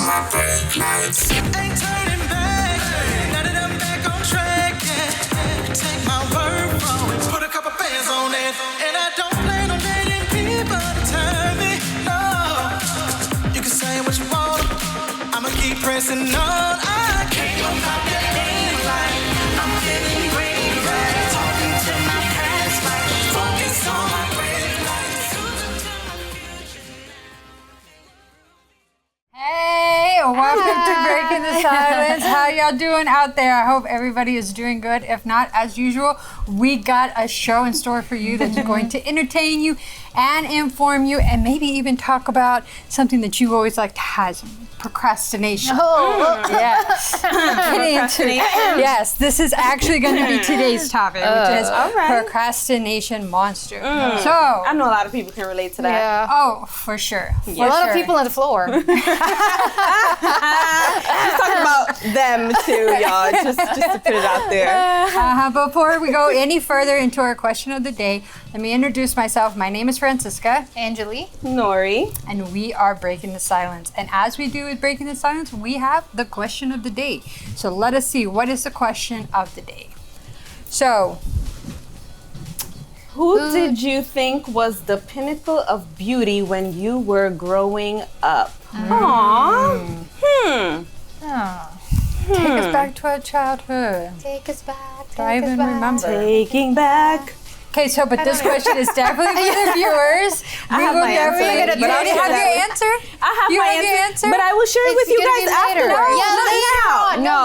my brake lights. Ain't turning back. Now that I'm back on track, yeah. Take my word for it. Put a couple bands on it. And I don't plan on letting people turn me. No. You can say what you want. I'ma keep pressing on. I can't go pop that thing like I'm feeling green, right? Talking to my past life. Focus on my brake lights. Hey, welcome to Breaking the Silence. How y'all doing out there? I hope everybody is doing good. If not, as usual, we got a show in store for you that's going to entertain you and inform you and maybe even talk about something that you always like to have, procrastination. Yes. Yes, this is actually going to be today's topic, which is procrastination monster. So I know a lot of people can relate to that. Yeah. Oh, for sure. A lot of people on the floor. Just talking about them too, y'all. Just to put it out there. Before we go any further into our question of the day, let me introduce myself. My name is Francisca. Angeli. Nori. And we are Breaking the Silence. And as we do with Breaking the Silence, we have the question of the day. So let us see, what is the question of the day? So, Who did you think was the pinnacle of beauty when you were growing up? Aww. take us back to our childhood. Take us back. Do I even remember? Taking back. Okay, so but this question is definitely for the viewers. I have my answer. You already have your answer? I have You my have your answer? But I will share it with you guys after.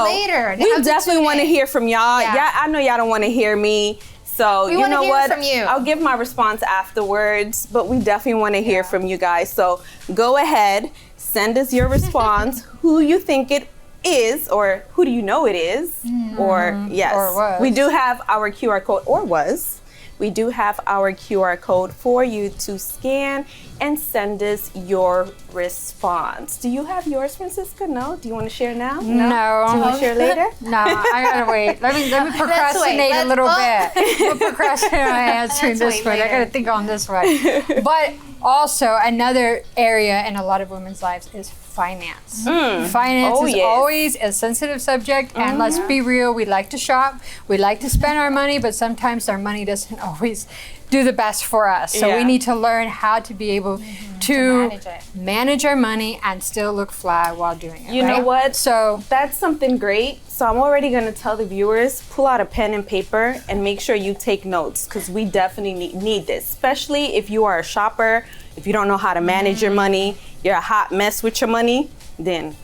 Later. We definitely want to hear from y'all. Yeah. Yeah, I know y'all don't want to hear me. So you wanna know hear what? from you. I'll give my response afterwards, but we definitely want to hear from you guys. So go ahead, send us your response, who you think it is, or who do you know it is, or yes. Or was. We do have our QR code, or was. We do have our QR code for you to scan and send us your response. Do you have yours, Francisca? No? Do you want to share now? No. Do you want to share later? No, I gotta wait. Let me procrastinate a little bit. We'll procrastinate on answering this one. I gotta think on this one. But also another area in a lot of women's lives is finance. Finance is always a sensitive subject, and let's be real, we like to shop, we like to spend our money, but sometimes our money doesn't always do the best for us. So we need to learn how to be able to manage our money and still look fly while doing it. You know what? So that's something great. So I'm already going to tell the viewers, pull out a pen and paper and make sure you take notes, because we definitely need this, especially if you are a shopper, if you don't know how to manage your money, you're a hot mess with your money, then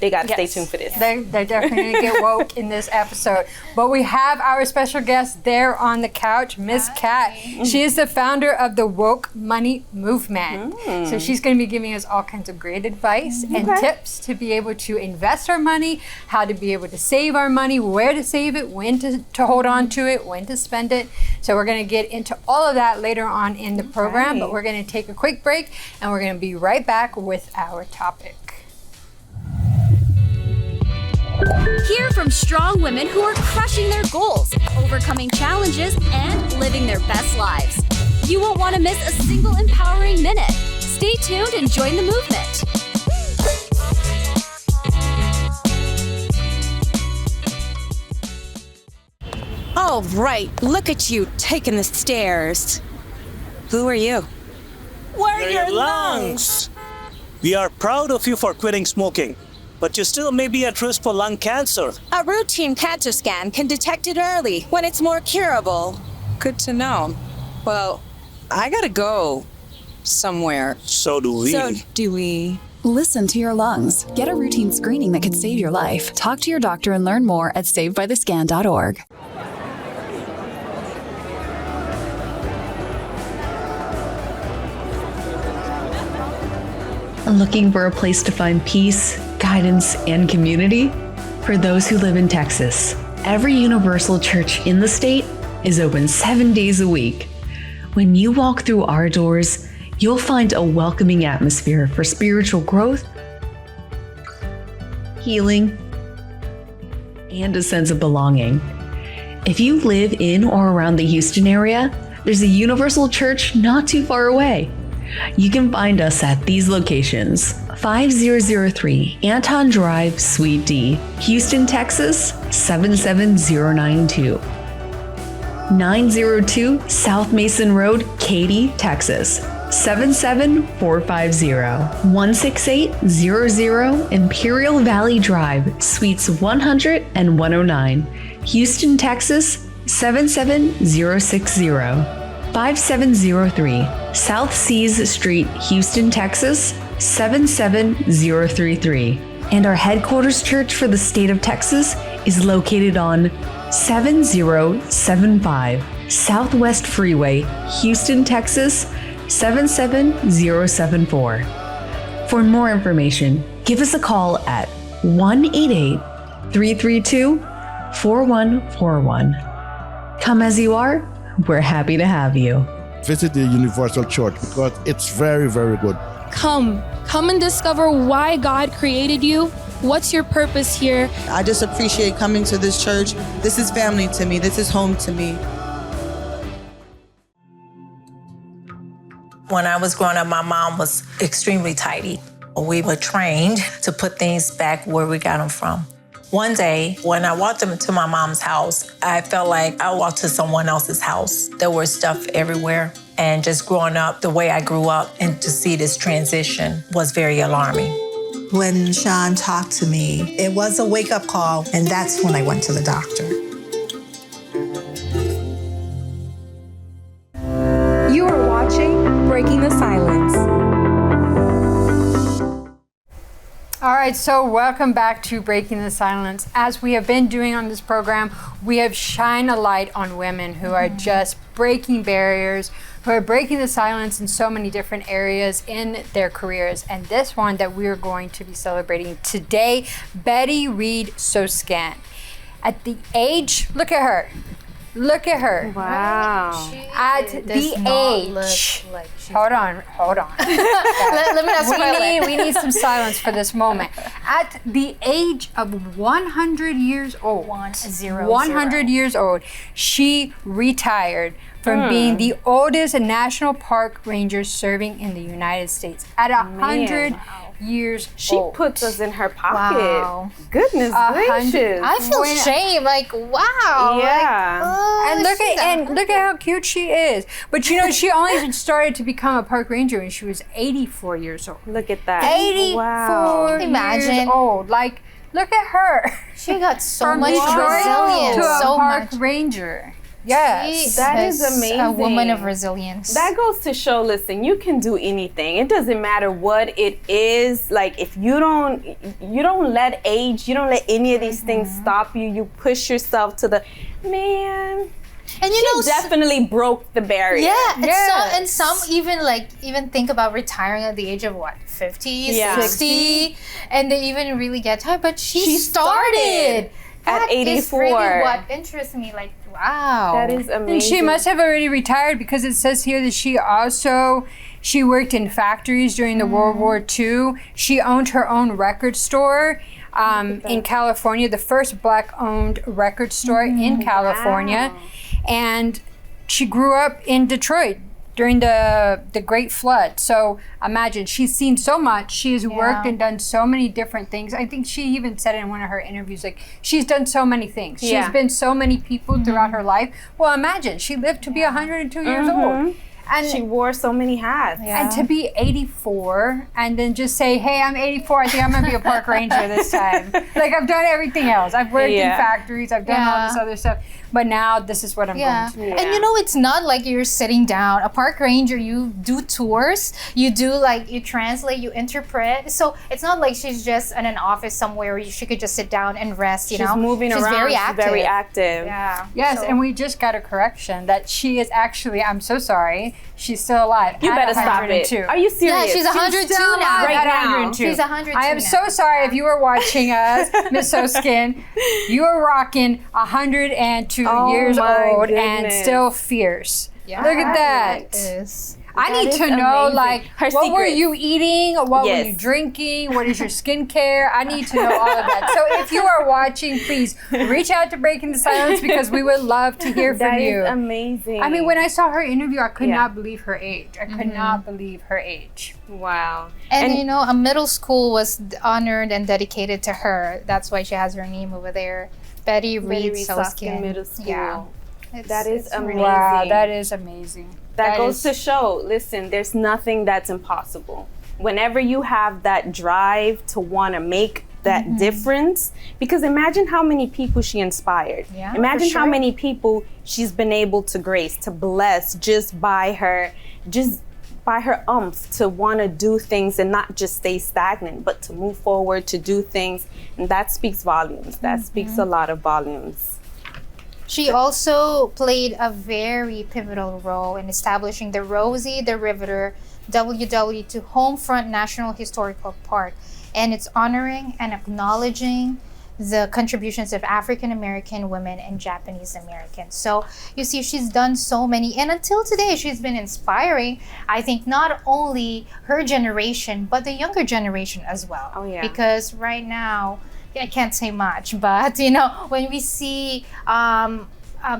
they got to stay tuned for this. They're definitely going to get woke in this episode. But we have our special guest there on the couch, Miss Kat. She is the founder of the Woke Money Movement. So she's going to be giving us all kinds of great advice and tips to be able to invest our money, how to be able to save our money, where to save it, when to hold on to it, when to spend it. So we're going to get into all of that later on in the program, but we're going to take a quick break and we're going to be right back with our topic. Hear from strong women who are crushing their goals, overcoming challenges, and living their best lives. You won't want to miss a single empowering minute. Stay tuned and join the movement. All right, look at you taking the stairs. Who are you? We're your lungs. We are proud of you for quitting smoking, but you still may be at risk for lung cancer. A routine cancer scan can detect it early when it's more curable. Good to know. Well, I gotta go somewhere. So do we. Listen to your lungs. Get a routine screening that could save your life. Talk to your doctor and learn more at savedbythescan.org. Looking for a place to find peace, guidance, and community? For those who live in Texas, every Universal Church in the state is open 7 days a week. When you walk through our doors, you'll find a welcoming atmosphere for spiritual growth, healing, and a sense of belonging. If you live in or around the Houston area, there's a Universal Church not too far away. You can find us at these locations: 5003 Anton Drive, Suite D, Houston, Texas 77092. 902 South Mason Road, Katy, Texas 77450. 16800 Imperial Valley Drive, Suites 100 and 109, Houston, Texas 77060. 5703 South Seas Street, Houston, Texas 77033. And our headquarters church for the state of Texas is located on 7075 Southwest Freeway, Houston, Texas 77074. For more information, give us a call at 188-332-4141. Come as you are, we're happy to have you. Visit the Universal Church because it's very, very good. Come and discover why God created you. What's your purpose here? I just appreciate coming to this church. This is family to me. This is home to me. When I was growing up, my mom was extremely tidy. We were trained to put things back where we got them from. One day, when I walked into my mom's house, I felt like I walked to someone else's house. There was stuff everywhere. And just growing up the way I grew up and to see this transition was very alarming. When Sean talked to me, it was a wake-up call, and that's when I went to the doctor. You are watching Breaking the Silence. All right, so welcome back to Breaking the Silence. As we have been doing on this program, we have shined a light on women who are just breaking barriers, who are breaking the silence in so many different areas in their careers. And this one that we're going to be celebrating today, Betty Reid Soskin. At the age, look at her. Look at her. Wow. At the age. Hold on. Let me not spoil it. We need some silence for this moment. At the age of 100 years old, 100 years old, she retired from being the oldest national park ranger serving in the United States at 100 years she old. puts us in her pocket. Wow. Goodness gracious. I feel shame. Like, wow. Yeah. Like, and look at how cute she is. But you know, she only started to become a park ranger when she was 84 years old. Look at that. 84 years old. Like, look at her. She got so From much Detroit resilience. to a So park much. ranger. Yes. That is amazing. A woman of resilience. That goes to show, listen, you can do anything. It doesn't matter what it is. Like, if you don't let age, you don't let any of these things stop you. You push yourself to the, man. And you know, definitely broke the barrier. Yeah, and some even think about retiring at the age of what, 50, 60, and they even really get tired. But she started at 84. That is really what interests me. Like, wow, that is amazing. And she must have already retired because it says here that she worked in factories during the World War II. She owned her own record store in California, the first Black-owned record store in California. Wow. And she grew up in Detroit during the Great Flood. So imagine, she's seen so much. She has worked and done so many different things. I think she even said in one of her interviews, like, she's done so many things. She's been so many people throughout her life. Well, imagine, she lived to be 102 years old. And she wore so many hats. And to be 84 and then just say, hey, I'm 84, I think I'm going to be a park ranger this time. Like, I've done everything else. I've worked in factories, I've done all this other stuff. But now this is what I'm going to do. And you know, it's not like you're sitting down. A park ranger, you do tours, you do you translate, you interpret. So it's not like she's just in an office somewhere where she could just sit down and rest, you know? She's moving around. Very She's active. very active. Yeah. Yes, and we just got a correction that she is actually, I'm so sorry, she's still alive. You better stop it. Are you serious? Yeah, she's 102 now. Right now. 102. She's 102 I am so sorry if you were watching us, Miss Soskin. You are rocking 102 years old and still fierce. Yeah. Look at that. I need to know, amazing. like, Her what were secrets. you eating? What were Yes. you drinking? What is your skincare? I need to know all of that. So if you are watching, please reach out to Breaking the Silence because we would love to hear from you. That is amazing. I mean, when I saw her interview, I could Yeah. not believe her age. I could not believe her age. Wow. And you know, a middle school was honored and dedicated to her. That's why she has her name over there. Betty Reid Soskin Middle School. Yeah. That is it's really- amazing. Wow, that is amazing. That goes is- to show, listen, there's nothing that's impossible. Whenever you have that drive to want to make that difference, because imagine how many people she inspired. Yeah, Imagine for how sure. many people she's been able to grace, to bless just by her umph to want to do things and not just stay stagnant, but to move forward, to do things. And that speaks volumes. That speaks a lot of volumes. She also played a very pivotal role in establishing the Rosie the Riveter WW2 Homefront National Historical Park, and it's honoring and acknowledging the contributions of African American women and Japanese Americans. So you see, she's done so many, and until today, she's been inspiring, I think, not only her generation, but the younger generation as well. Oh, yeah. Because right now, I can't say much, but you know, when we see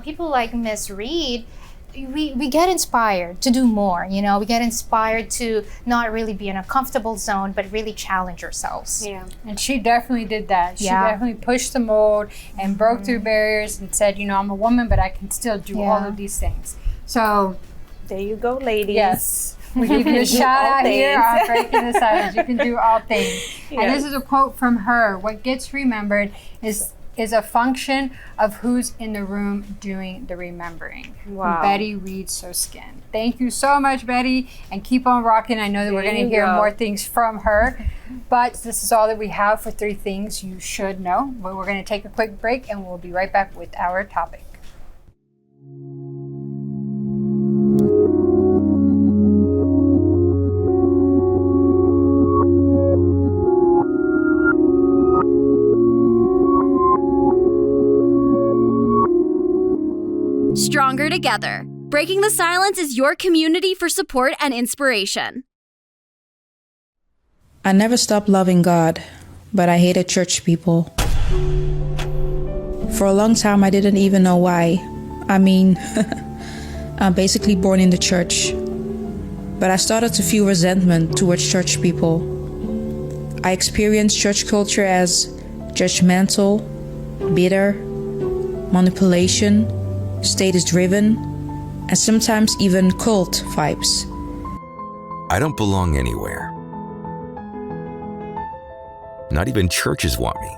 people like Miss Reid, we get inspired to do more. You know, we get inspired to not really be in a comfortable zone, but really challenge ourselves. Yeah. And she definitely did that. She Yeah. definitely pushed the mold and broke through barriers and said, you know, I'm a woman, but I can still do all Yeah. of these things. So, There you go, ladies. yes. We give you a Do shout all out here things. on Breaking the Silence. You can do all things. And Yes. this is a quote from her. What gets remembered is a function of who's in the room doing the remembering. Wow. Betty Reid Soskin. Thank you so much, Betty, and keep on rocking. I know that we're There going to you hear go. more things from her, but this is all that we have for 3 things you should know. But we're going to take a quick break, and we'll be right back with our topic. Stronger together. Breaking the Silence is your community for support and inspiration. I never stopped loving God, but I hated church people. For a long time, I didn't even know why. I mean, I'm basically born in the church. But I started to feel resentment towards church people. I experienced church culture as judgmental, bitter, manipulation, status-driven, and sometimes even cult vibes. I don't belong anywhere. Not even churches want me.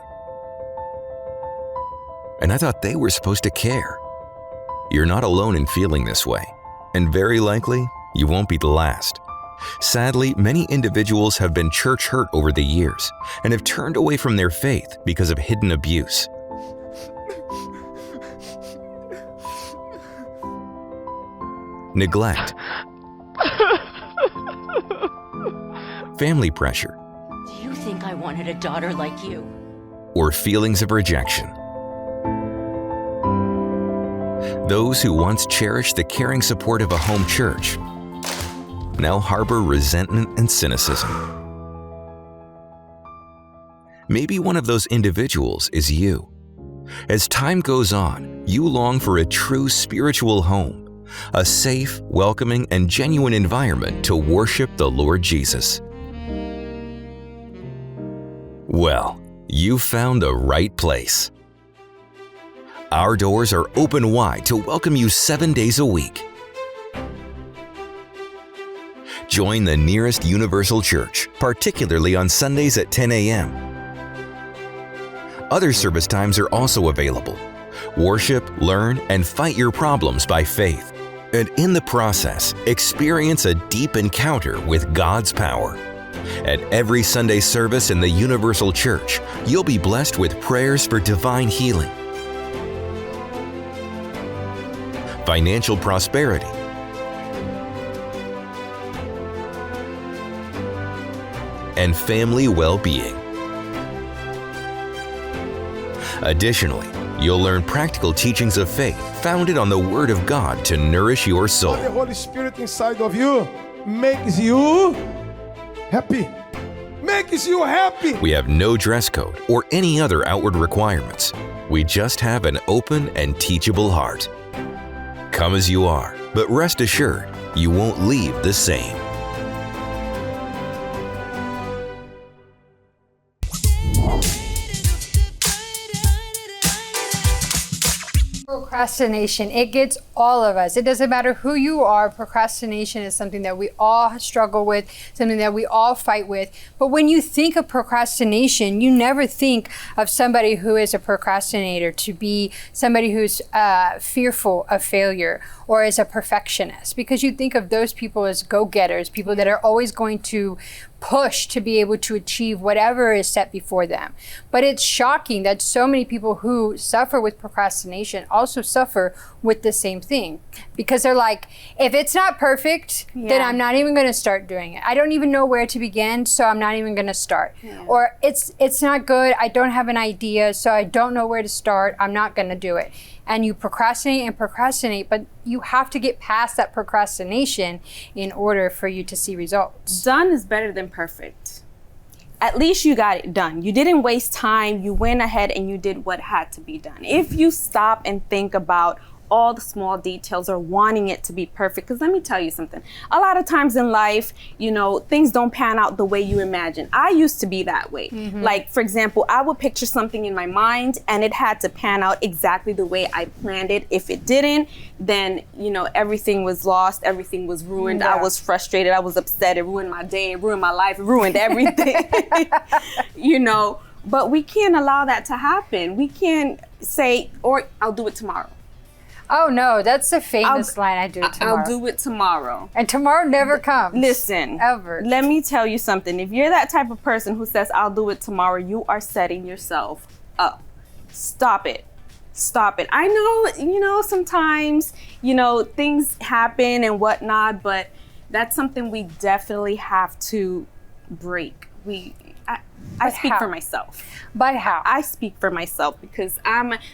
And I thought they were supposed to care. You're not alone in feeling this way, and very likely, you won't be the last. Sadly, many individuals have been church hurt over the years and have turned away from their faith because of hidden abuse. Neglect, family pressure, Do you think I wanted a daughter like you? or feelings of rejection. Those who once cherished the caring support of a home church now harbor resentment and cynicism. Maybe one of those individuals is you. As time goes on, you long for a true spiritual home, a safe, welcoming, and genuine environment to worship the Lord Jesus. Well, you found the right place. Our doors are open wide to welcome you 7 days a week. Join the nearest Universal Church, particularly on Sundays at 10 a.m. Other service times are also available. Worship, learn, and fight your problems by faith. And in the process, experience a deep encounter with God's power. At every Sunday service in the Universal Church, you'll be blessed with prayers for divine healing, financial prosperity, and family well-being. Additionally, You'll learn practical teachings of faith founded on the Word of God to nourish your soul. The Holy Spirit inside of you makes you happy. Makes you happy. We have no dress code or any other outward requirements. We just have an open and teachable heart. Come as you are, but rest assured, you won't leave the same. Procrastination, it gets all of us. It doesn't matter who you are. Procrastination is something that we all struggle with, something that we all fight with. But when you think of procrastination, you never think of somebody who is a procrastinator to be somebody who's fearful of failure or is a perfectionist, because you think of those people as go-getters, people that are always going to push to be able to achieve whatever is set before them. But it's shocking that so many people who suffer with procrastination also suffer with the same thing, because they're like, if it's not perfect, then I'm not even going to start doing it. I don't even know where to begin, so I'm not even going to start. Or it's not good, I don't have an idea, so I don't know where to start, I'm not going to do it. And you procrastinate and procrastinate, but you have to get past that procrastination in order for you to see results. Done is better than perfect. At least you got it done. You didn't waste time. You went ahead and you did what had to be done. If you stop and think about all the small details or wanting it to be perfect, because let me tell you something. A lot of times in life, you know, things don't pan out the way you imagine. I used to be that way. Like, for example, I would picture something in my mind and it had to pan out exactly the way I planned it. If it didn't, then, you know, everything was lost, everything was ruined. I was frustrated, I was upset, it ruined my day, it ruined my life, it ruined everything. You know, but we can't allow that to happen. We can't say, or I'll do it tomorrow. Oh no, that's the famous line, I do it tomorrow. I'll do it tomorrow. And tomorrow never comes. Listen, ever. Let me tell you something. If you're that type of person who says, I'll do it tomorrow, you are setting yourself up. Stop it. Stop it. I know, you know, sometimes, you know, things happen and whatnot, but that's something we definitely have to break. I speak for myself. But how? I speak for myself because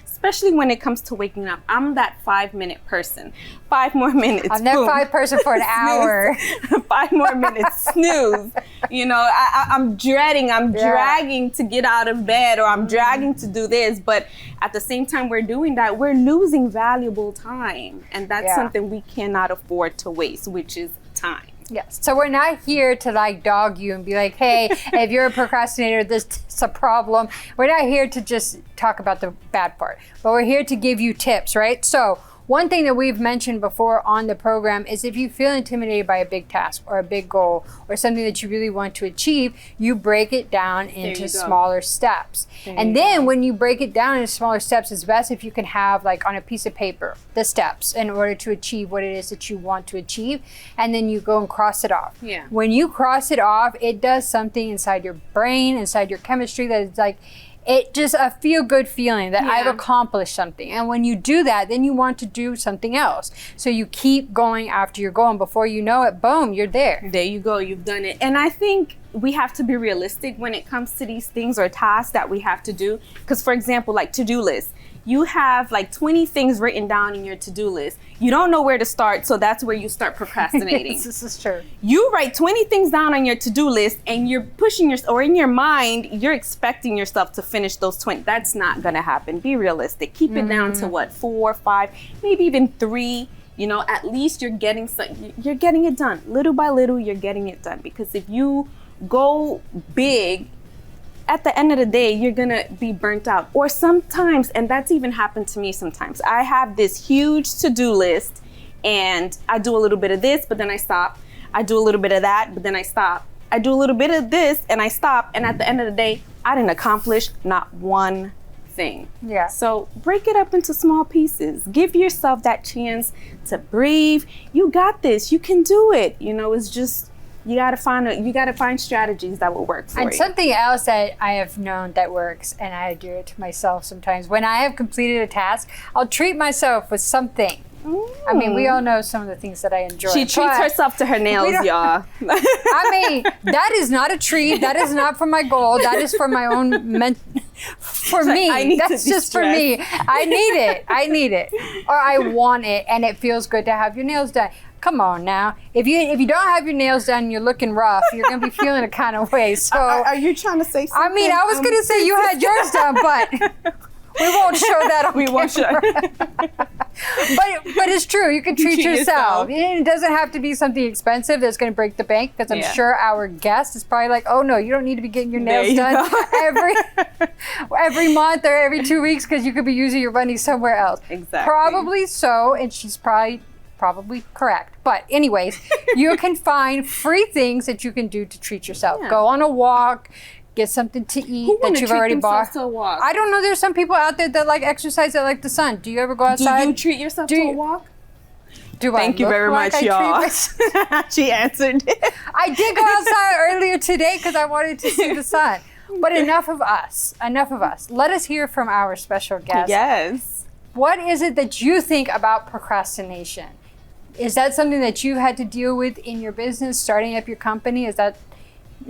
especially when it comes to waking up, I'm that 5-minute person. 5 more minutes. I'm that 5 person for an hour. 5 more minutes, snooze. You know, I'm dreading, I'm dragging to get out of bed, or I'm dragging to do this. But at the same time we're doing that, we're losing valuable time. And that's something we cannot afford to waste, which is time. Yes. So we're not here to like dog you and be like, hey, if you're a procrastinator, this is a problem. We're not here to just talk about the bad part, but we're here to give you tips, right? So one thing that we've mentioned before on the program is if you feel intimidated by a big task or a big goal or something that you really want to achieve, you break it down into smaller steps. And then when you break it down into smaller steps, it's best if you can have like on a piece of paper, the steps in order to achieve what it is that you want to achieve. And then you go and cross it off. When you cross it off, it does something inside your brain, inside your chemistry that is like, it just a feel-good feeling that I've accomplished something. And when you do that, then you want to do something else. So you keep going after your goal, and before you know it, boom, you're there. There you go, you've done it. And I think we have to be realistic when it comes to these things or tasks that we have to do. Because for example, like to-do lists. You have like 20 things written down in your to-do list. You don't know where to start, so that's where you start procrastinating. This is true. You write 20 things down on your to-do list and you're pushing or in your mind, you're expecting yourself to finish those 20. That's not gonna happen. Be realistic. Keep it down to what, 4, 5, maybe even 3. You know, at least you're getting it done. Little by little, you're getting it done. Because if you go big, at the end of the day, you're gonna be burnt out. Or sometimes, and that's even happened to me sometimes, I have this huge to-do list and I do a little bit of this, but then I stop. I do a little bit of that, but then I stop. I do a little bit of this and I stop. And at the end of the day, I didn't accomplish not one thing. So break it up into small pieces. Give yourself that chance to breathe. You got this, you can do it. You know, it's just, you gotta find strategies that will work for you. And something else that I have known that works, and I do it to myself sometimes, when I have completed a task, I'll treat myself with something. I mean, we all know some of the things that I enjoy. She treats herself to her nails, y'all. I mean, that is not a treat. That is not for my goal. That is for my own for me. That's just for me. I need it. Or I want it, and it feels good to have your nails done. Come on now. If you don't have your nails done and you're looking rough, you're going to be feeling a kind of way. So are you trying to say something? I mean, I was going to say you had yours done, but we won't show that on camera. Won't show. But it's true. You can treat yourself. It doesn't have to be something expensive that's going to break the bank, because I'm sure our guest is probably like, oh no, you don't need to be getting your nails done every month or every 2 weeks, because you could be using your money somewhere else. Exactly. Probably so, and she's probably correct. But anyways, you can find free things that you can do to treat yourself. Yeah. Go on a walk, get something to eat that you've already bought. To a walk? I don't know. There's some people out there that like exercise, that like the sun. Do you ever go outside? Do you treat yourself to a walk? Thank you very much, y'all. She answered it. I did go outside earlier today because I wanted to see the sun. But enough of us. Let us hear from our special guest. Yes. What is it that you think about procrastination? Is that something that you had to deal with in your business, starting up your company? Is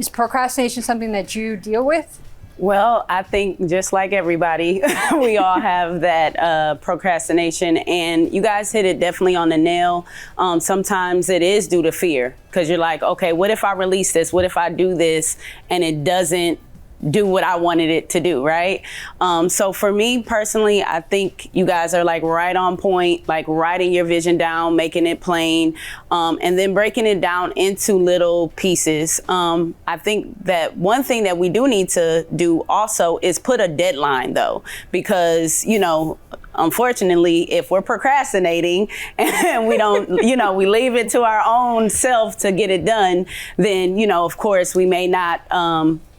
procrastination something that you deal with? Well, I think just like everybody, we all have that procrastination, and you guys hit it definitely on the nail. Sometimes it is due to fear, because you're like, okay, what if I release this? What if I do this and it doesn't do what I wanted it to do, right? So for me personally, I think you guys are like right on point, like writing your vision down, making it plain, and then breaking it down into little pieces. I think that one thing that we do need to do also is put a deadline though, because, unfortunately, if we're procrastinating and we don't, we leave it to our own self to get it done, then, of course, we may not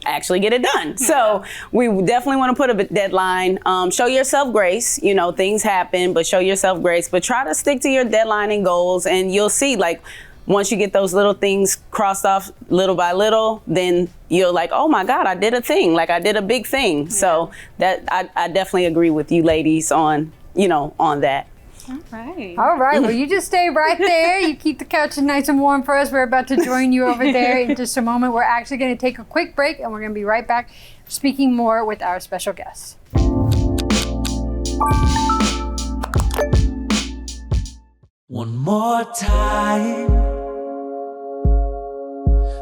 actually get it done. So we definitely want to put a deadline. Show yourself grace. Things happen, but show yourself grace. But try to stick to your deadline and goals, and you'll see, like, once you get those little things crossed off little by little, then you're like, oh my God, I did a thing. Like, I did a big thing. Yeah. So that I definitely agree with you ladies on that. All right. Well, you just stay right there. You keep the couch nice and warm for us. We're about to join you over there in just a moment. We're actually going to take a quick break, and we're going to be right back speaking more with our special guest. One more time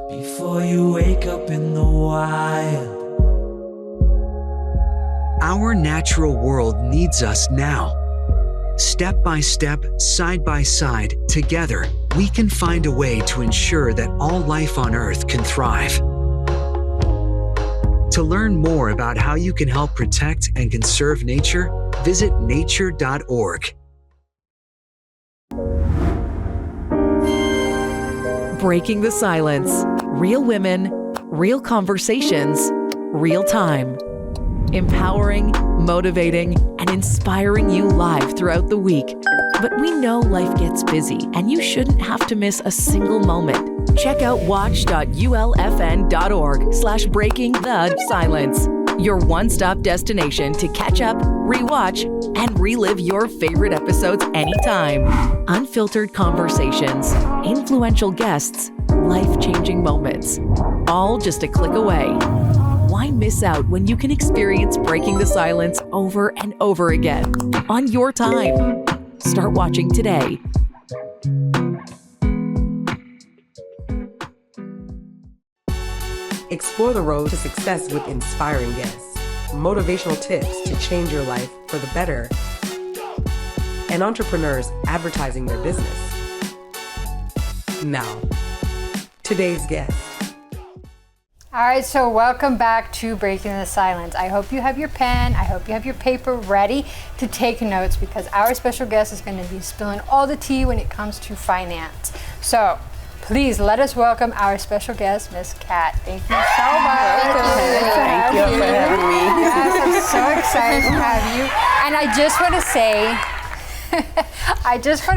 before you wake up in the wild. Our natural world needs us now. Step by step, side by side, together, we can find a way to ensure that all life on Earth can thrive. To learn more about how you can help protect and conserve nature, visit nature.org. Breaking the silence. Real women, real conversations, real time. Empowering, motivating, and inspiring you live throughout the week. But we know life gets busy, and you shouldn't have to miss a single moment. Check out watch.ulfn.org/breaking the silence. Your one-stop destination to catch up, rewatch, and relive your favorite episodes anytime. Unfiltered conversations, influential guests, life-changing moments. All just a click away. Why miss out when you can experience Breaking the Silence over and over again on your time? Start watching today. Explore the road to success with inspiring guests, motivational tips to change your life for the better, and entrepreneurs advertising their business. Now, today's guest. All right, so welcome back to Breaking the Silence. I hope you have your pen, I hope you have your paper ready to take notes, because our special guest is going to be spilling all the tea when it comes to finance. So please let us welcome our special guest, Miss Kat. Thank you so much. Thank you for having me. Yes, I'm so excited to have you. And I just want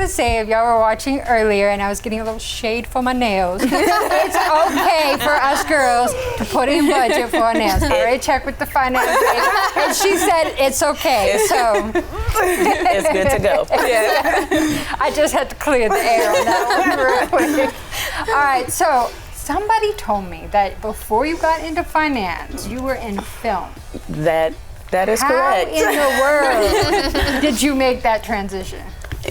to say, if y'all were watching earlier and I was getting a little shade for my nails, it's okay for us girls to put in budget for our nails. I already checked with the finance lady, and she said it's okay. So it's good to go. Yeah. I just had to clear the air on that one real quick. All right, so somebody told me that before you got into finance, you were in film. That That is correct. How in the world did you make that transition?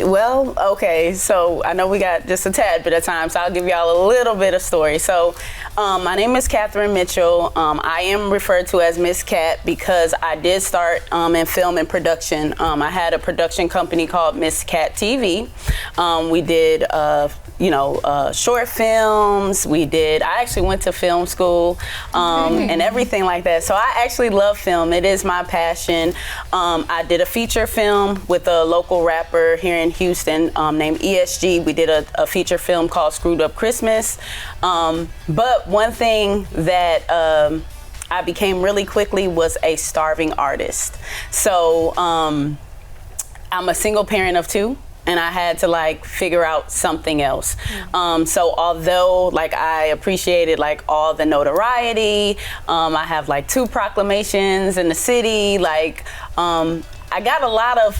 Well, okay, so I know we got just a tad bit of time, so I'll give y'all a little bit of story. So my name is Catherine Mitchell. I am referred to as Miss Cat because I did start in film and production. I had a production company called Miss Cat TV. We did short films. I actually went to film school and everything like that. So I actually love film. It is my passion. I did a feature film with a local rapper here in Houston named ESG. We did a feature film called Screwed Up Christmas. But one thing that I became really quickly was a starving artist. So I'm a single parent of 2. And I had to figure out something else. So although I appreciated all the notoriety, I have 2 proclamations in the city. I got a lot of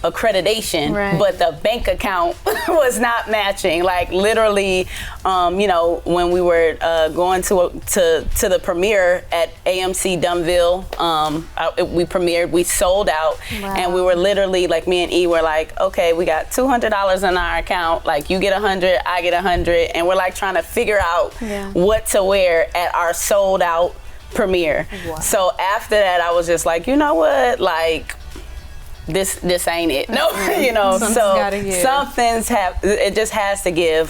accreditation, but the bank account was not matching. Literally, when we were going to the premiere at AMC Dunville, we premiered, we sold out, and we were literally me and E were okay, we got $200 in our account. You get 100, I get 100, and we're trying to figure out what to wear at our sold out premiere. Wow. So after that, I was just you know what, this ain't it. No, it just has to give.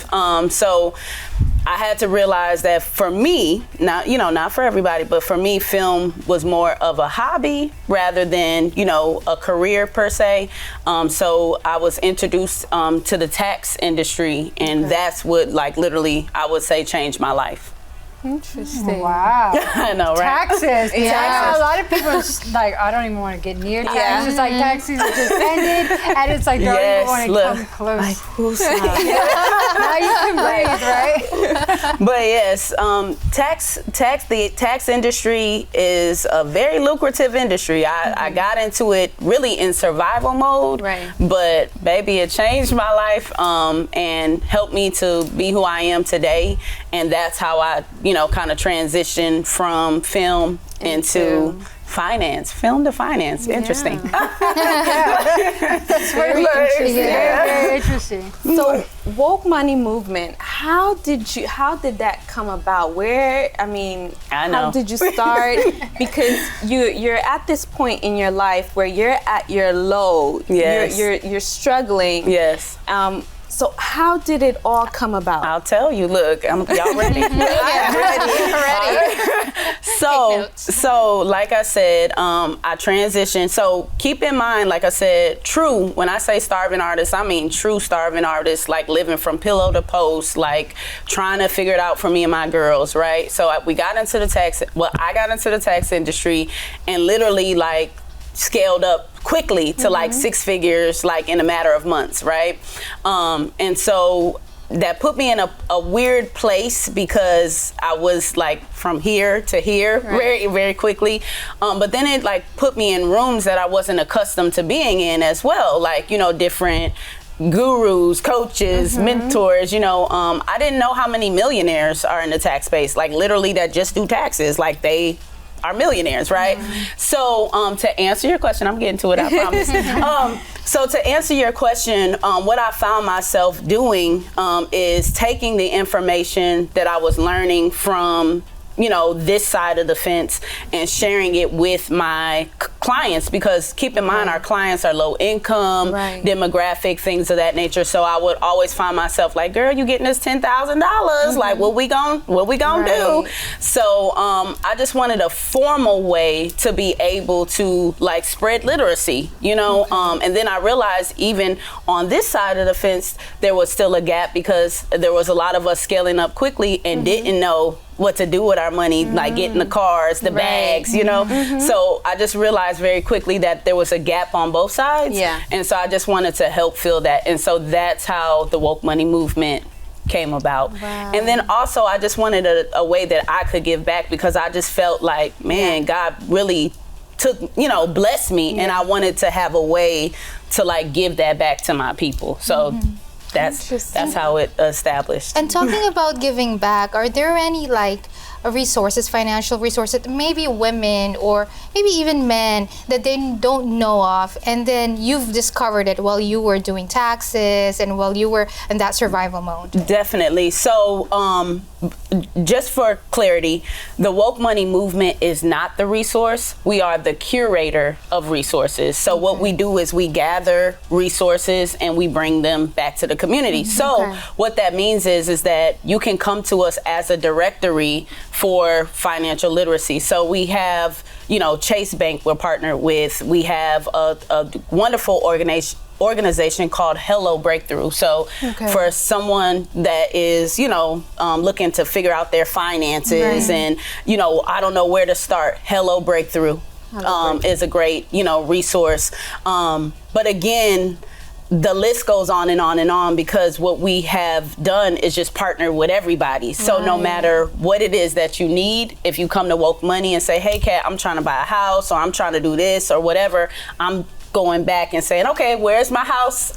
So I had to realize that for me, not for everybody, but for me, film was more of a hobby rather than, a career per se. So I was introduced to the tax industry, and that's what literally I would say changed my life. Interesting. Wow. I know, right? Taxes. Yeah. A lot of people are just I don't even want to get near taxes. It's taxes just ended, and it's don't even want to come close. Who's now you can breathe, right? But yes, the tax industry is a very lucrative industry. I got into it really in survival mode, but baby, it changed my life and helped me to be who I am today. And that's how I, kind of transition from film into finance, film to finance. Yeah. Interesting. That's very interesting. Very interesting. So, woke money movement. How did that come about? How did you start? Because you're at this point in your life where you're at your low. Yes. You're struggling. Yes. So how did it all come about? I'll tell you. Look, y'all ready? I'm ready. So like I said, I transitioned. So keep in mind, like I said, true. When I say starving artist, I mean true starving artist, living from pillow to post, trying to figure it out for me and my girls, right? So I got into the tax industry, and literally scaled up quickly to 6 figures in a matter of months, right? And so that put me in a weird place because I was from here to here very, very quickly. But then it put me in rooms that I wasn't accustomed to being in as well, different gurus, coaches, mentors, I didn't know how many millionaires are in the tax space, literally that just do taxes, they are millionaires, right? So to answer your question, I'm getting to it, I promise. So to answer your question, what I found myself doing is taking the information that I was learning from this side of the fence and sharing it with my clients, because keep in mind our clients are low income, demographic, things of that nature. So I would always find myself girl, you getting this $10,000, what we gonna do? So I just wanted a formal way to be able to spread literacy, and then I realized even on this side of the fence there was still a gap, because there was a lot of us scaling up quickly and didn't know what to do with our money, getting the cars, the bags, So I just realized very quickly that there was a gap on both sides. Yeah. And so I just wanted to help fill that. And so that's how the woke money movement came about. Wow. And then also I just wanted a way that I could give back, because I just felt God really blessed me, and I wanted to have a way to give that back to my people. So that's how it established. And talking about giving back, are there any resources, financial resources, maybe women or maybe even men that they don't know of, and then you've discovered it while you were doing taxes and while you were in that survival mode? Definitely. So just for clarity, the woke money movement is not the resource. We are the curator of resources. So what we do is we gather resources and we bring them back to the community. So what that means is that you can come to us as a directory for financial literacy. So we have, Chase Bank we're partnered with. We have a wonderful organization called Hello Breakthrough. So for someone that is, looking to figure out their finances and, I don't know where to start, Hello Breakthrough is a great, resource. But again, the list goes on and on and on, because what we have done is just partner with everybody. So no matter what it is that you need, if you come to Woke Money and say, hey, Kat, I'm trying to buy a house, or I'm trying to do this or whatever, I'm going back and saying, okay, where's my house?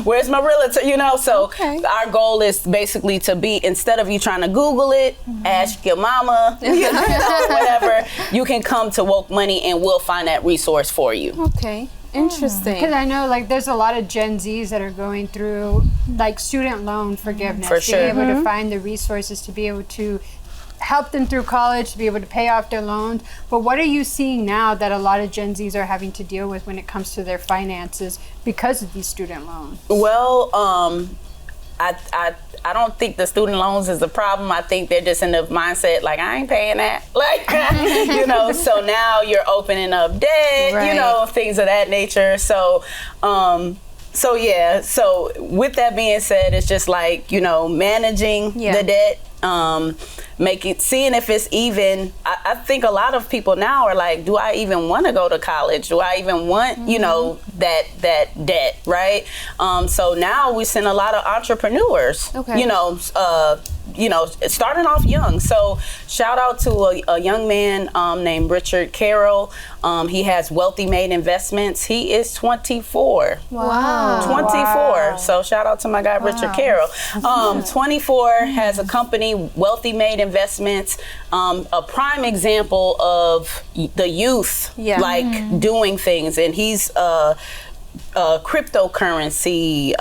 Where's my realtor? So our goal is basically to be, instead of you trying to Google it, ask your mama, whatever, you can come to Woke Money and we'll find that resource for you. Okay. Interesting. Because I know there's a lot of Gen Zs that are going through student loan forgiveness. For sure. To be able to find the resources to be able to help them through college, to be able to pay off their loans. But what are you seeing now that a lot of Gen Zs are having to deal with when it comes to their finances because of these student loans? Well, I don't think the student loans is a problem. I think they're just in the mindset I ain't paying that. So now you're opening up debt, things of that nature. So with that being said, it's just managing the debt, seeing if it's even. I think a lot of people now are do I even want to go to college? Do I even want, that debt, right? So now we send a lot of entrepreneurs, starting off young. So shout out to a young man named Richard Carroll. He has Wealthy Made Investments. He is 24. Wow. 24. Wow. So shout out to my guy, Richard Carroll. 24, has a company, Wealthy Made Investments, a prime example of the youth doing things. And he's cryptocurrency,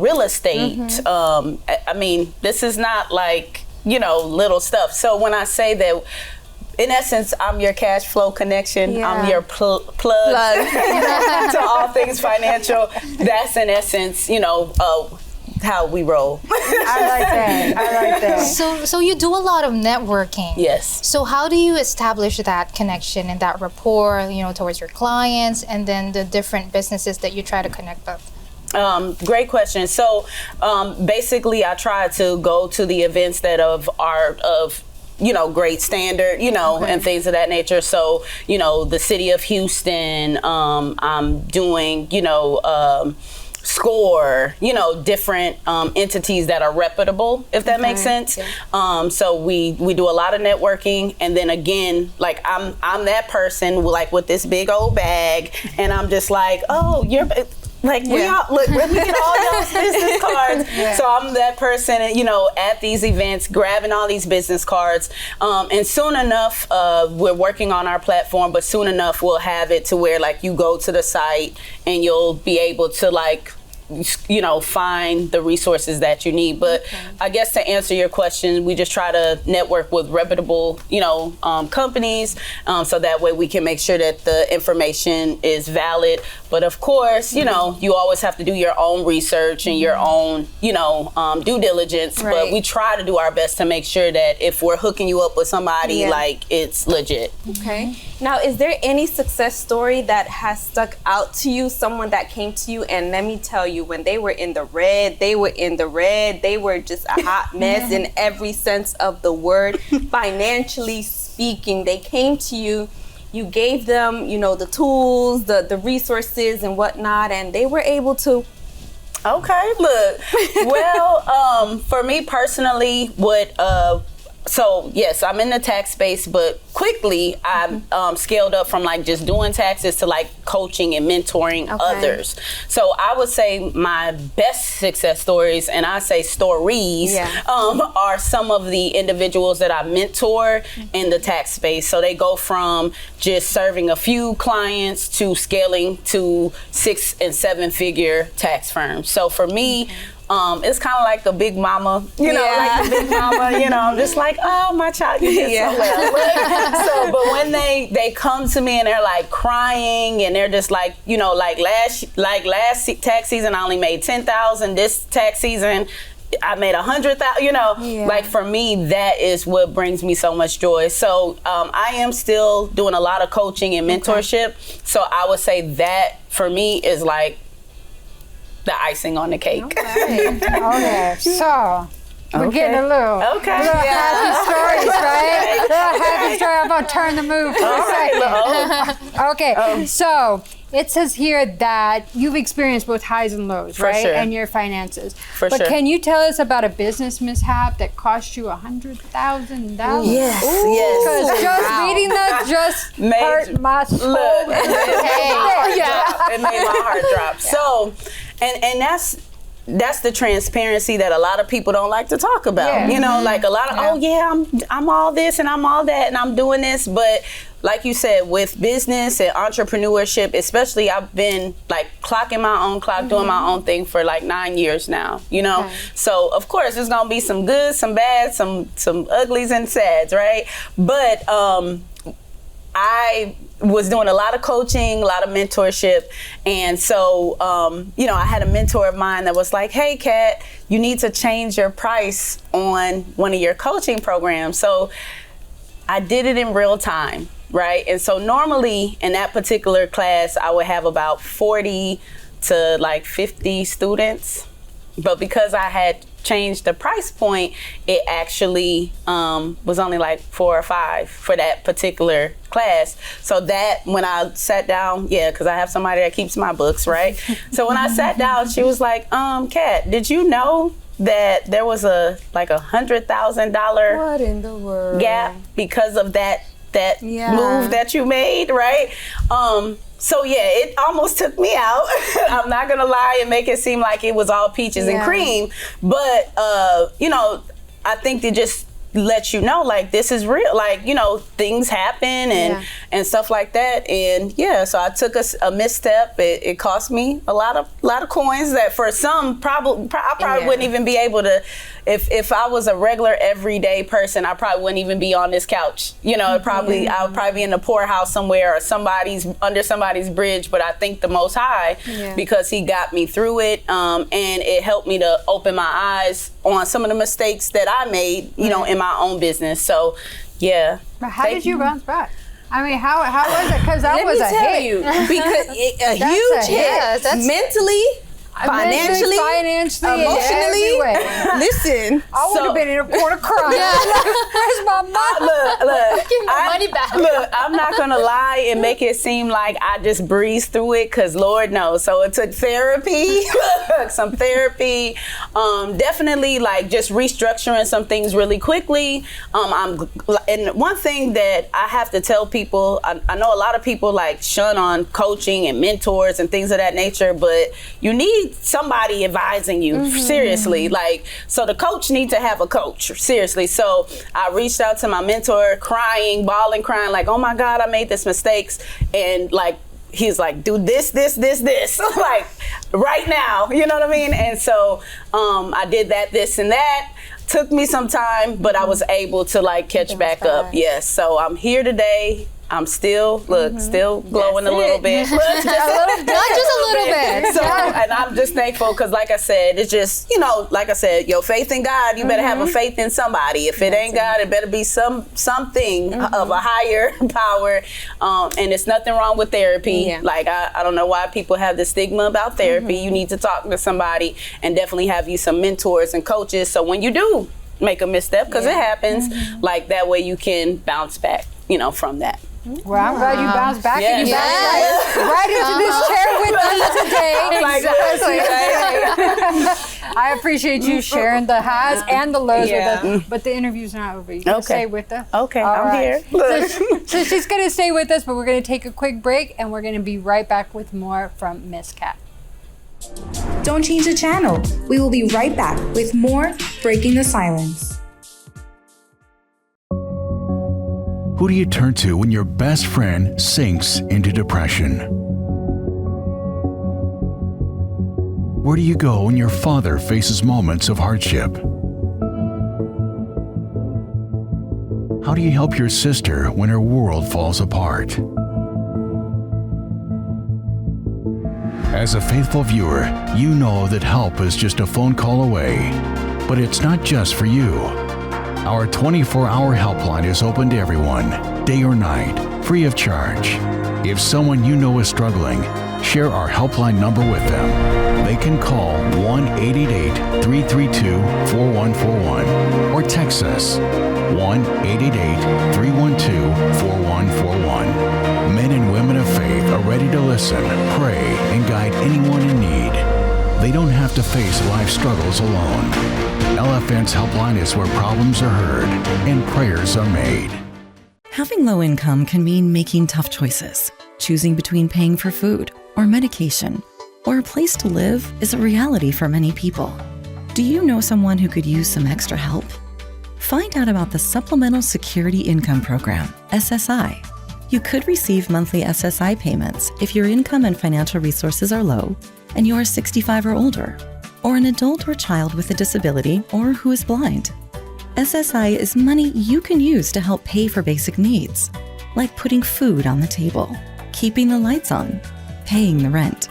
real estate. I mean, this is not little stuff. So when I say that, in essence, I'm your cash flow connection. I'm your plug to all things financial. That's in essence, how we roll. I like that. So you do a lot of networking. Yes. So how do you establish that connection and that rapport, towards your clients and then the different businesses that you try to connect with? Great question. So basically, I try to go to the events that are of great standard, and things of that nature. So, the city of Houston, I'm doing, SCORE, different entities that are reputable, if that makes sense. So we do a lot of networking, and then again, I'm that person with this big old bag, and I'm just oh, you're. We all look. We get all y'all's business cards. So I'm that person, at these events, grabbing all these business cards. And soon enough, we're working on our platform. But soon enough, we'll have it to where you go to the site and you'll be able to find the resources that you need. But I guess to answer your question, we just try to network with reputable, companies, so that way we can make sure that the information is valid. But of course, you always have to do your own research and your own, due diligence. Right. But we try to do our best to make sure that if we're hooking you up with somebody, it's legit. Okay. Now, is there any success story that has stuck out to you? Someone that came to you, and let me tell you, when they were in the red, they were just a hot mess in every sense of the word. Financially speaking, they came to you, you gave them, the tools, the resources and whatnot, and they were able to. Okay, look. Well, for me personally, what So yes, I'm in the tax space, but quickly I scaled up from like just doing taxes to like coaching and mentoring others. So I would say my best success stories, and I say stories, are some of the individuals that I mentor in the tax space. So they go from just serving a few clients to scaling to 6 and 7 figure tax firms. So for me, it's kind of like a big mama, like the big mama, I'm just like, oh, my child, you did so well. So, but when they come to me and they're like crying and they're just like, like last tax season, I only made 10,000. This tax season, I made 100,000, like for me, that is what brings me so much joy. So I am still doing a lot of coaching and mentorship. So I would say that for me is like the icing on the cake. Okay. So we're getting a little happy stories, right? A little happy story. I'm gonna turn the move for a second. Okay. So it says here that you've experienced both highs and lows, right? Sure. And your finances. But can you tell us about a business mishap that cost you $100,000? Yes. Because just reading that just hurt my soul. Look, it made my heart drop. So, and that's the transparency that a lot of people don't like to talk about. Like a lot of, I'm all this and I'm all that and I'm doing this, but like you said, with business and entrepreneurship, especially, I've been like clocking my own clock, doing my own thing for like 9 years now, So of course there's gonna be some good, some bad, some uglies and sads, right? But I was doing a lot of coaching, a lot of mentorship. And so, I had a mentor of mine that was like, hey, Kat, you need to change your price on one of your coaching programs. So I did it in real time, right? And so normally in that particular class, I would have about 40 to like 50 students. But because I had changed the price point, it actually was only like 4 or 5 for that particular class. So that when I sat down, because I have somebody that keeps my books, right? So when I sat down, she was like, Kat, did you know that there was a $100,000 what in the world gap because of that move that you made, right? So it almost took me out. I'm not gonna lie and make it seem like it was all peaches and cream, but I think they just let you know, like, this is real, like, things happen and stuff like that. And so I took a misstep. It cost me a lot of coins that for some I probably wouldn't even be able to, if I was a regular everyday person, I probably wouldn't even be on this couch. I would probably be in a poorhouse somewhere or under somebody's bridge. But I thank the Most High because He got me through it, and it helped me to open my eyes on some of the mistakes that I made, in my own business. So, But how did you bounce back? I mean, how was it? Because that was a hit. Because a huge hit. Mentally, financially, emotionally. Listen, I would have been in a corner crying. Where's my money? Look, money back. Look, I'm not gonna lie and make it seem like I just breezed through it, because Lord knows. So it took therapy, some therapy, definitely like just restructuring some things really quickly. And one thing that I have to tell people, I know a lot of people like shun on coaching and mentors and things of that nature, but you need somebody advising you, seriously. Like, so the coach needs to have a coach, seriously. So I reached out to my mentor, crying, bawling, crying, like, oh my God, I made this mistakes. And like, he's like, do this, like right now, you know what I mean? And so I did that, this and that. Took me some time, but I was able to like catch back up. Yes, so I'm here today. I'm still, still glowing a little bit. Not just a little bit. So, and I'm just thankful because, like I said, it's just, like I said, your faith in God, you better have a faith in somebody. If it ain't God, it better be something of a higher power. And it's nothing wrong with therapy. Like, I don't know why people have this stigma about therapy. You need to talk to somebody and definitely have you some mentors and coaches. So when you do make a misstep, because it happens, like that way you can bounce back, from that. Well, I'm glad you bounced back and you bounced right into this chair with us today. I appreciate you sharing the highs and the lows with Yeah. us, but the interview's not over. You can stay with us. Okay, All I'm right. here. So she's going to stay with us, but we're going to take a quick break, and we're going to be right back with more from Miss Cat. Don't change the channel. We will be right back with more Breaking the Silence. Who do you turn to when your best friend sinks into depression? Where do you go when your father faces moments of hardship? How do you help your sister when her world falls apart? As a faithful viewer, you know that help is just a phone call away. But it's not just for you. Our 24-hour helpline is open to everyone, day or night, free of charge. If someone you know is struggling, share our helpline number with them. They can call 1-888-332-4141 or text us 1-888-312-4141. Men and women of faith are ready to listen, pray, and guide anyone in need. They don't have to face life struggles alone. LFN's helpline is where problems are heard and prayers are made. Having low income can mean making tough choices. Choosing between paying for food or medication or a place to live is a reality for many people. Do you know someone who could use some extra help? Find out about the Supplemental Security Income Program, SSI. You could receive monthly SSI payments if your income and financial resources are low and you are 65 or older, or an adult or child with a disability or who is blind. SSI is money you can use to help pay for basic needs, like putting food on the table, keeping the lights on, paying the rent.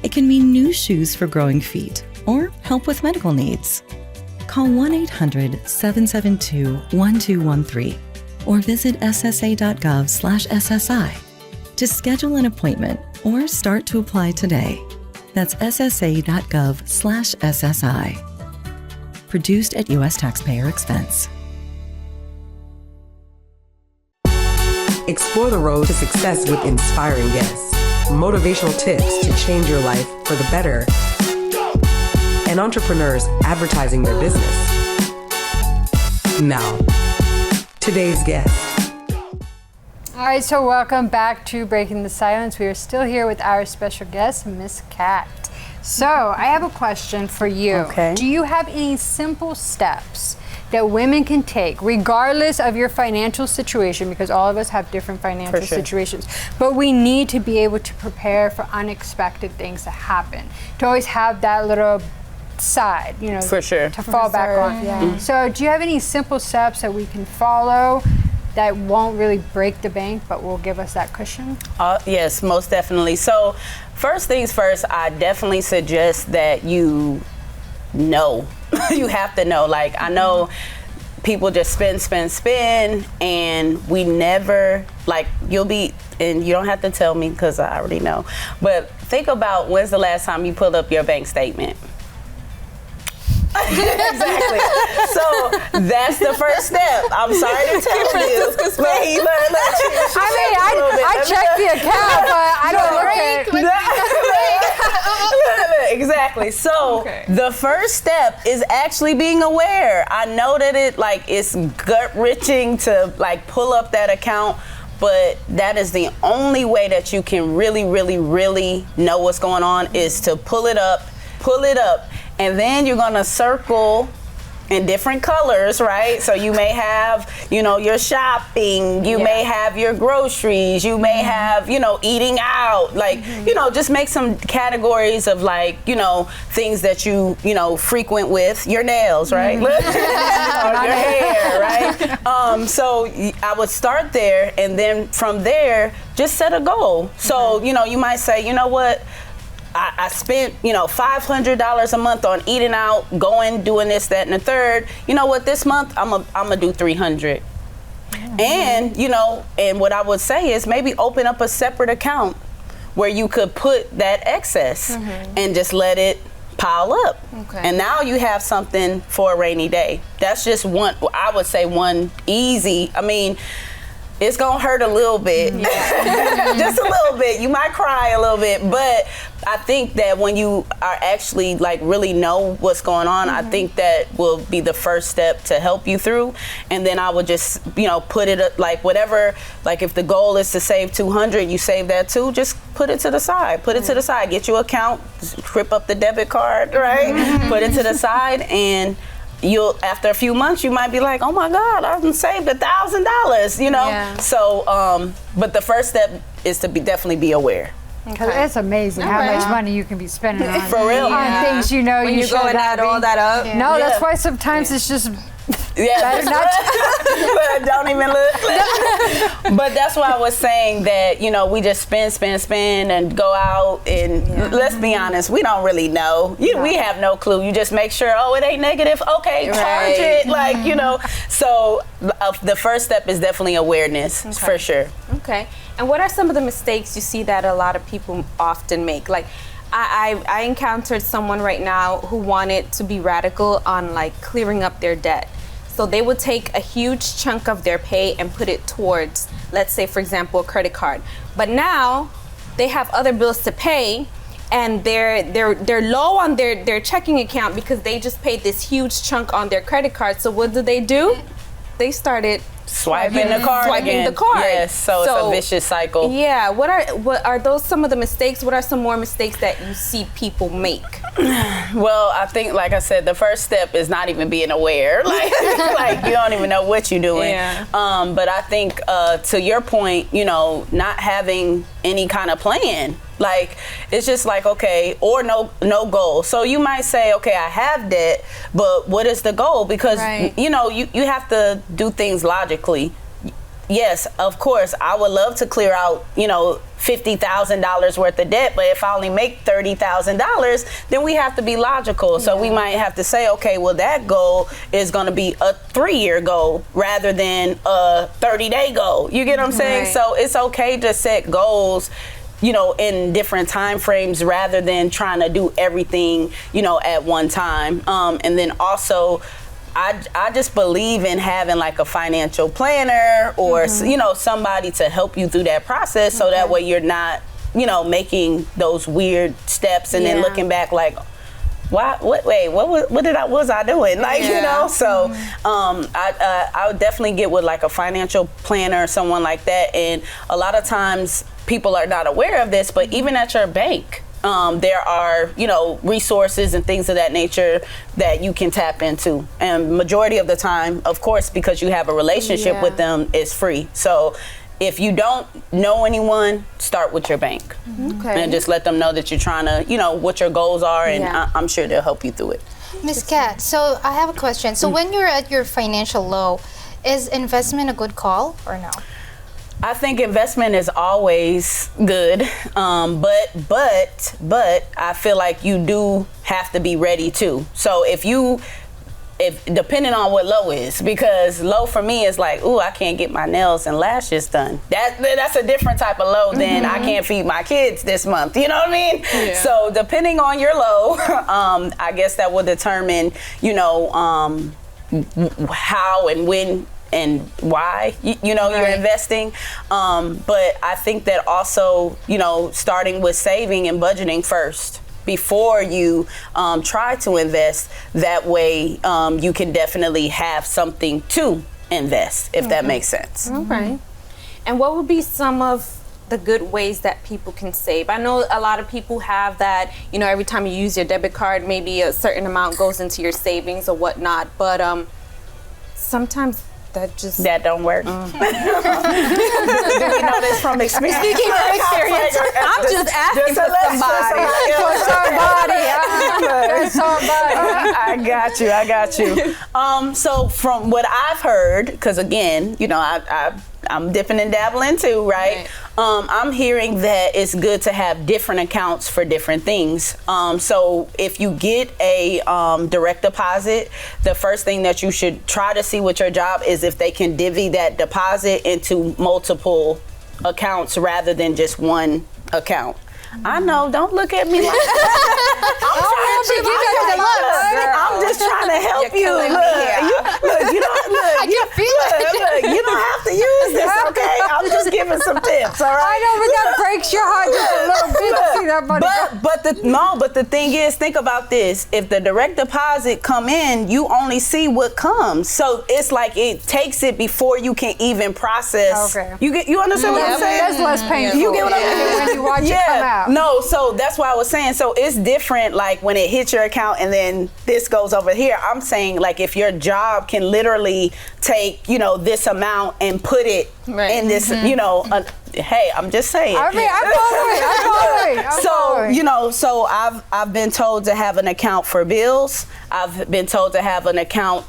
It can mean new shoes for growing feet or help with medical needs. Call 1-800-772-1213 or visit ssa.gov/SSI to schedule an appointment or start to apply today. That's ssa.gov/SSI. Produced at U.S. taxpayer expense. Explore the road to success with inspiring guests, motivational tips to change your life for the better, and entrepreneurs advertising their business. Now, today's guest. All right, so welcome back to Breaking the Silence. We are still here with our special guest, Miss Cat. So I have a question for you. Okay. Do you have any simple steps that women can take, regardless of your financial situation, because all of us have different financial situations, but we need to be able to prepare for unexpected things to happen, to always have that little side, you know, For sure. to fall back on. Yeah. So do you have any simple steps that we can follow that won't really break the bank, but will give us that cushion? Yes, most definitely. So first things first, I definitely suggest that you know. You have to know. Like, I know people just spend, and we never, like, you'll be, and you don't have to tell me because I already know, but think about when's the last time you pulled up your bank statement. Exactly. So that's the first step. I'm sorry to tell you. I checked the account, but I don't look at it. Exactly. So the first step is actually being aware. I know that it's gut-wrenching to pull up that account, but that is the only way that you can really, really, really know what's going on is to pull it up, and then you're gonna circle in different colors, right? So you may have, your shopping, you may have your groceries, you may have, eating out, just make some categories of things that you frequent with, your nails, right? Your hair, right? So I would start there, and then from there, just set a goal. So, you might say, you know what? I spent, $500 a month on eating out, doing this, that, and the third. You know what? This month, I'm gonna do $300. And, and what I would say is maybe open up a separate account where you could put that excess and just let it pile up. And now you have something for a rainy day. That's just one, I would say one easy, it's gonna hurt a little bit. Just a little bit. You might cry a little bit, but I think that when you are actually like really know what's going on, I think that will be the first step to help you through. And then I would just, put it like whatever, like if the goal is to save 200, you save that too, just put it to the side. Put it to the side. Get your account, rip up the debit card, right? Put it to the side, and you'll, after a few months, you might be like, oh my God, I done saved $1,000, So, but the first step is to definitely be aware. Okay. It's amazing how much money you can be spending on, For real. on things when you go and add all that up. No, that's why sometimes it's just better not but don't even look. But that's why I was saying that, we just spend and go out, and let's be honest, we don't really know. We have no clue. You just make sure, it ain't negative. Okay, charge it. So the first step is definitely awareness, for sure. Okay. And what are some of the mistakes you see that a lot of people often make? Like, I encountered someone right now who wanted to be radical on like clearing up their debt. So they would take a huge chunk of their pay and put it towards, let's say, for example, a credit card. But now they have other bills to pay, and they're low on their checking account because they just paid this huge chunk on their credit card. So what do? They started swiping the card again. Yes, so it's a vicious cycle. Yeah. What are those some of the mistakes? What are some more mistakes that you see people make? Well, I think, like I said, the first step is not even being aware. Like you don't even know what you're doing. Yeah. But I think to your point, not having any kind of plan. Like, it's just like, okay, or no goal. So you might say, okay, I have debt, but what is the goal? Because, you have to do things logically. Yes, of course, I would love to clear out, $50,000 worth of debt, but if I only make $30,000, then we have to be logical. So we might have to say, okay, well, that goal is going to be a 3-year goal rather than a 30-day goal. You get what I'm saying? Right. So it's okay to set goals, in different time frames rather than trying to do everything, at one time. And then also, I just believe in having like a financial planner or, somebody to help you through that process so that way you're not, making those weird steps and then looking back like, what was I doing? So I would definitely get with like a financial planner or someone like that. And a lot of times people are not aware of this, but even at your bank, there are, resources and things of that nature that you can tap into. And majority of the time, of course, because you have a relationship with them, it's free. So if you don't know anyone, start with your bank. Okay. And just let them know that you're trying to, what your goals are, and I'm sure they'll help you through it. Miss Kat, so I have a question. So when you're at your financial low, is investment a good call or no? I think investment is always good, but I feel like you do have to be ready too. So if depending on what low is, because low for me is like, ooh, I can't get my nails and lashes done. That's a different type of low than I can't feed my kids this month. You know what I mean? Yeah. So depending on your low, I guess that will determine, how and when and why you're investing, but I think that also starting with saving and budgeting first before you try to invest, that way you can definitely have something to invest, if that makes sense. Okay. And what would be some of the good ways that people can save? I know a lot of people have that, every time you use your debit card, maybe a certain amount goes into your savings or whatnot, but sometimes that don't work. We know this from experience. Speaking from experience, I'm just asking for somebody. I got you. So from what I've heard, because again, I'm dipping and dabbling too, right? I'm hearing that it's good to have different accounts for different things. So if you get a direct deposit, the first thing that you should try to see with your job is if they can divvy that deposit into multiple accounts rather than just one account. I know, don't look at me like that. I'm just trying to help you. Look, you don't have to use this, okay? I'm just giving some tips, all right? I know, but that breaks your heart just a little bit to see that money. But the thing is, think about this. If the direct deposit come in, you only see what comes. So it's like it takes it before you can even process. Okay. You understand what I'm saying? That's less painful. You get what I mean? When you watch it come out. No, so that's why I was saying, so it's different like when it hits your account and then this goes over here. I'm saying like if your job can literally take, this amount and put it in this, hey, I'm just saying. I mean, I'm following. So I've been told to have an account for bills. I've been told to have an account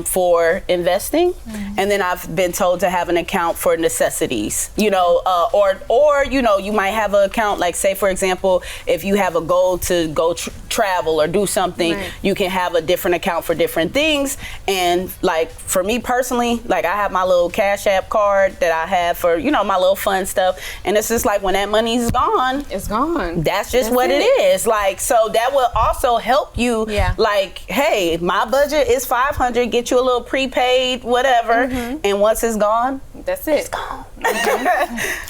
for investing, and then I've been told to have an account for necessities. You might have an account like, say for example, if you have a goal to go travel or do something, you can have a different account for different things. And like for me personally, like I have my little Cash App card that I have for my little fun stuff, and it's just like when that money's gone, it's gone. That's just what it is. Like, so that will also help you. Like, hey, my budget is $500. Get you a little prepaid, whatever, and once it's gone, that's it. It's gone.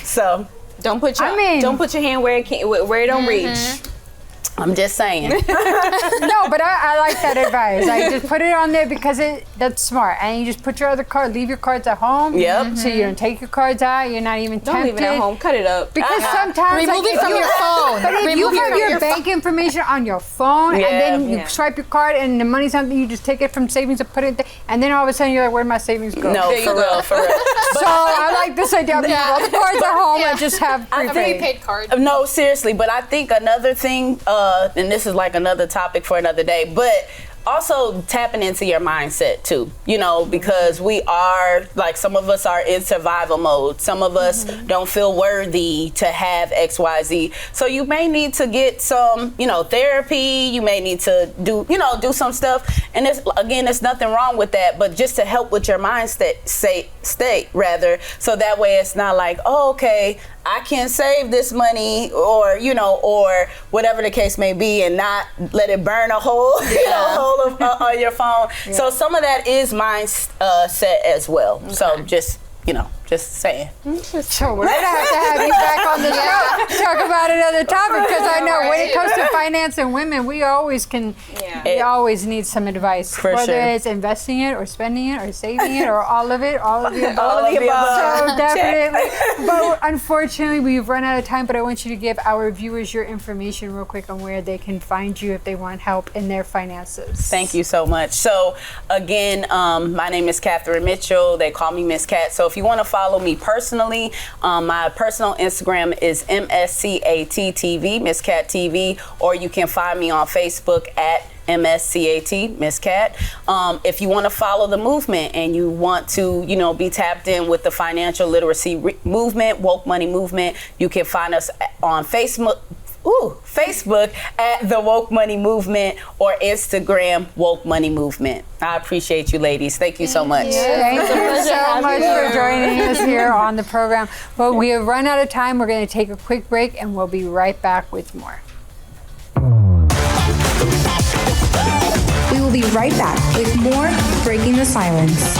So don't put your hand where it don't reach. I'm just saying. No, but I like that advice. Like, just put it on there because that's smart. And you just put your other card, leave your cards at home. Yep. So you don't take your cards out. You're not even tempted. Don't leave it at home. Cut it up. Because sometimes remove it from your phone. But if you have your bank information on your phone and then you swipe your card and the money's something, you just take it from savings and put it there, and then all of a sudden you're like, where'd my savings go? No, for real. So I like this idea. All the cards at home and just have prepaid card. No, seriously. But I think another thing, and this is like another topic for another day, but also tapping into your mindset too, because we are like, some of us are in survival mode. Some of us don't feel worthy to have XYZ. So you may need to get some, therapy. You may need to do some stuff. And there's nothing wrong with that, but just to help with your mindset state rather. So that way it's not like, oh, okay, I can save this money or whatever the case may be and not let it burn a hole, on your phone. Yeah. So some of that is mindset as well. Okay. So just saying. So we're gonna have to have you back on the show to talk about another topic, because I know when it comes to finance and women, we always always need some advice, whether it's investing it or spending it or saving it or all of the above. So definitely. But unfortunately, we've run out of time. But I want you to give our viewers your information real quick on where they can find you if they want help in their finances. Thank you so much. So again, my name is Catherine Mitchell. They call me Miss Cat. So if you want to follow me personally, my personal Instagram is MSCATTV, Miss Cat TV, or you can find me on Facebook at MSCAT, Miss Cat. If you want to follow the movement and you want to, be tapped in with the financial literacy movement, woke money movement, you can find us on Facebook at the Woke Money Movement or Instagram Woke Money Movement. I appreciate you ladies. Thank you so much. Thank you so much for joining us here on the program. But we have run out of time. We're going to take a quick break and we'll be right back with more. We will be right back with more Breaking the Silence.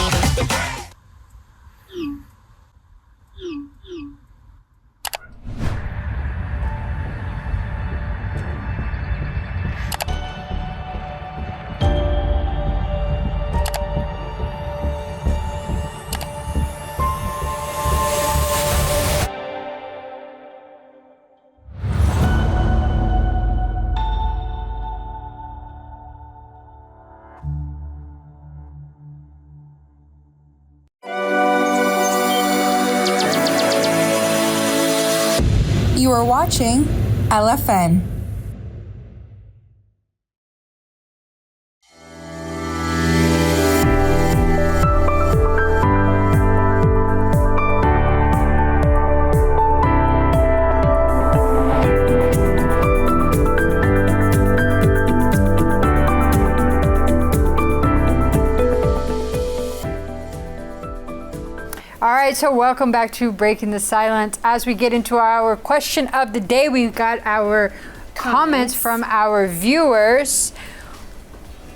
You are watching LFN. All right, so welcome back to Breaking the Silence. As we get into our question of the day, we've got our comments from our viewers,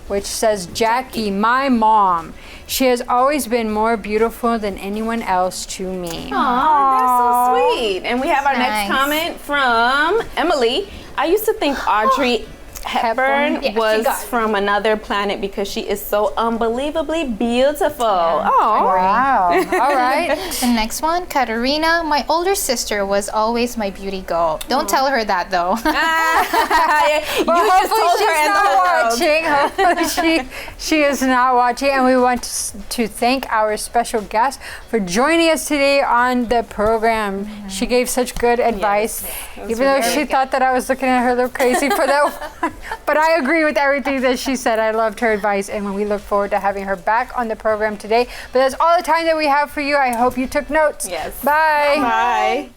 which says, Jackie, my mom. She has always been more beautiful than anyone else to me. Aw, that's so sweet. And we have our next comment from Emily. I used to think Audrey Hepburn was from another planet because she is so unbelievably beautiful. Yeah. Oh, wow. All right. The next one, Katerina. My older sister was always my beauty goal. Don't tell her that though. Well, hopefully she's not watching. Hopefully she is not watching. And we want to thank our special guest for joining us today on the program. She gave such good advice, even though she thought that I was looking at her a little crazy for that one. But I agree with everything that she said. I loved her advice, and we look forward to having her back on the program today. But that's all the time that we have for you. I hope you took notes. Yes. Bye. Bye.